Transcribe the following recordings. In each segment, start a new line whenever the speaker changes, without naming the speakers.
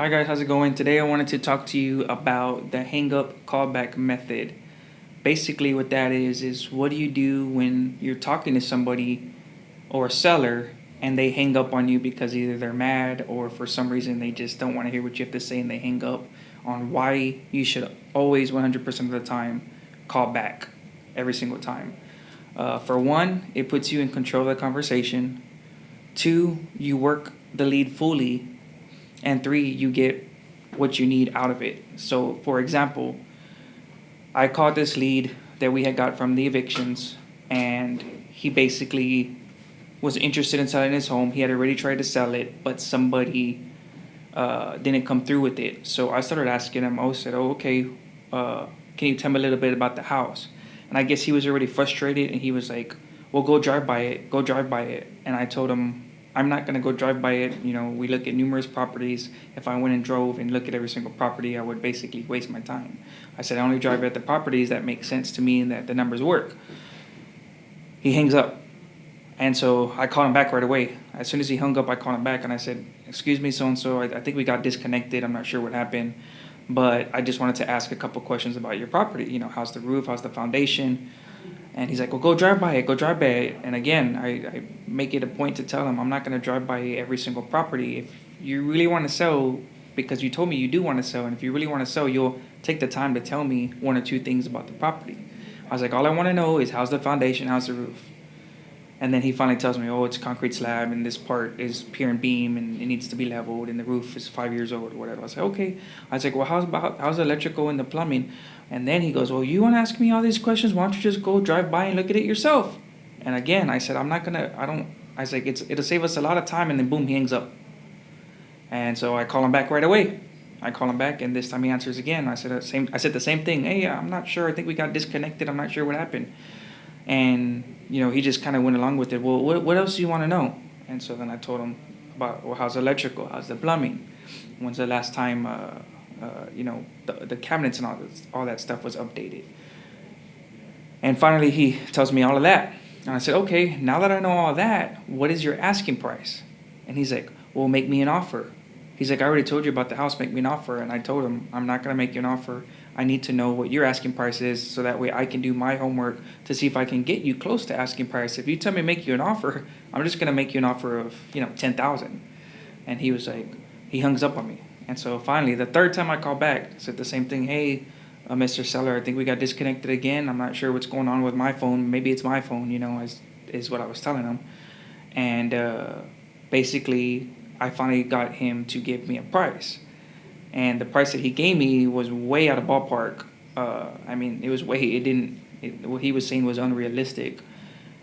Hi guys, how's it going? Today I wanted to talk to you about the hang up callback method. Basically what that is what do you do when you're talking to somebody or a seller and they hang up on you because either they're mad or for some reason they just don't want to hear what you have to say and they hang up on why you should always 100% of the time call back every single time. For one, it puts you in control of the conversation. Two, you work the lead fully, and three, you get what you need out of it. So, for example, I caught this lead that we had got from the evictions, and he basically was interested in selling his home. He had already tried to sell it, but somebody didn't come through with it. So I started asking him. I said, "Oh, okay, can you tell me a little bit about the house?" And I guess he was already frustrated, and he was like, "Well, go drive by it. Go drive by it." And I told him, "I'm not gonna go drive by it. You know, we look at numerous properties. If I went and drove and looked at every single property, I would basically waste my time." I said, "I only drive at the properties that make sense to me and that the numbers work." He hangs up. And so I called him back right away. As soon as he hung up, I called him back and I said, "Excuse me, so and so. I think we got disconnected. I'm not sure what happened, but I just wanted to ask a couple questions about your property. You know, how's the roof? How's the foundation?" And he's like, "Well, go drive by it. Go drive by it." And again, I make it a point to tell him I'm not going to drive by every single property. If you really want to sell, because you told me you do want to sell, and if you really want to sell, you'll take the time to tell me one or two things about the property. I was like, all I want to know is how's the foundation, how's the roof. And then he finally tells me, "Oh, it's concrete slab, and this part is pier and beam, and it needs to be leveled, and the roof is 5 years old or whatever." I was like, "Okay." I was like, "Well, how's the electrical and the plumbing?" And then he goes, "Well, you want to ask me all these questions? Why don't you just go drive by and look at it yourself?" And again, I said, "I'm not gonna. I don't." I was like, "It'll save us a lot of time." And then boom, he hangs up. And so I call him back right away. I call him back, and this time he answers again. I said the same thing. "Hey, I'm not sure. I think we got disconnected. I'm not sure what happened." And he just kind of went along with it. "Well, what else do you want to know?" And so then I told him about, well, how's the electrical, how's the plumbing, when's the last time the cabinets and all that stuff was updated. And finally he tells me all of that, and I said, "Okay, now that I know all that, what is your asking price?" And he's like, "Well, make me an offer." He's like, "I already told you about the house, make me an offer." And I told him, "I'm not going to make you an offer. I need to know what your asking price is so that way I can do my homework to see if I can get you close to asking price. If you tell me make you an offer, I'm just going to make you an offer of, 10,000. And he was like, he hangs up on me. And so finally, the third time I called back, said the same thing. "Hey, Mr. Seller, I think we got disconnected again. I'm not sure what's going on with my phone. Maybe it's my phone, is what I was telling him." And basically, I finally got him to give me a price. And the price that he gave me was way out of ballpark. It was what he was saying was unrealistic.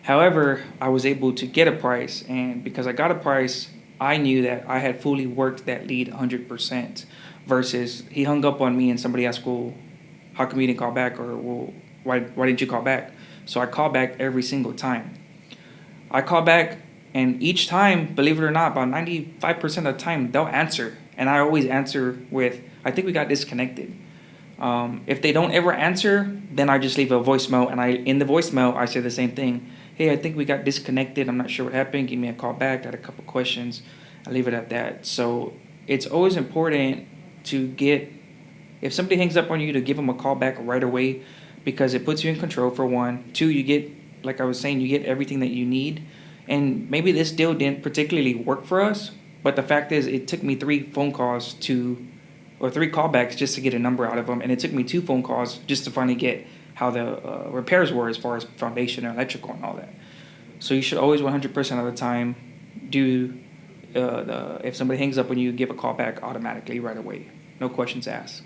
However, I was able to get a price, and because I got a price, I knew that I had fully worked that lead 100%. Versus he hung up on me, and somebody asked, "Well, how come you didn't call back?" Or, "Well, why didn't you call back?" So I call back every single time. I call back, and each time, believe it or not, about 95% of the time, they'll answer. And I always answer with, "I think we got disconnected." If they don't ever answer, then I just leave a voicemail. And in the voicemail, I say the same thing. "Hey, I think we got disconnected. I'm not sure what happened. Give me a call back. I had a couple questions." I leave it at that. So it's always important to if somebody hangs up on you, to give them a call back right away, because it puts you in control, for one. Two, you get, like I was saying, you get everything that you need. And maybe this deal didn't particularly work for us, but the fact is it took me three callbacks just to get a number out of them. And it took me two phone calls just to finally get how the repairs were as far as foundation and electrical and all that. So you should always 100% of the time if somebody hangs up on you, give a call back automatically right away. No questions asked.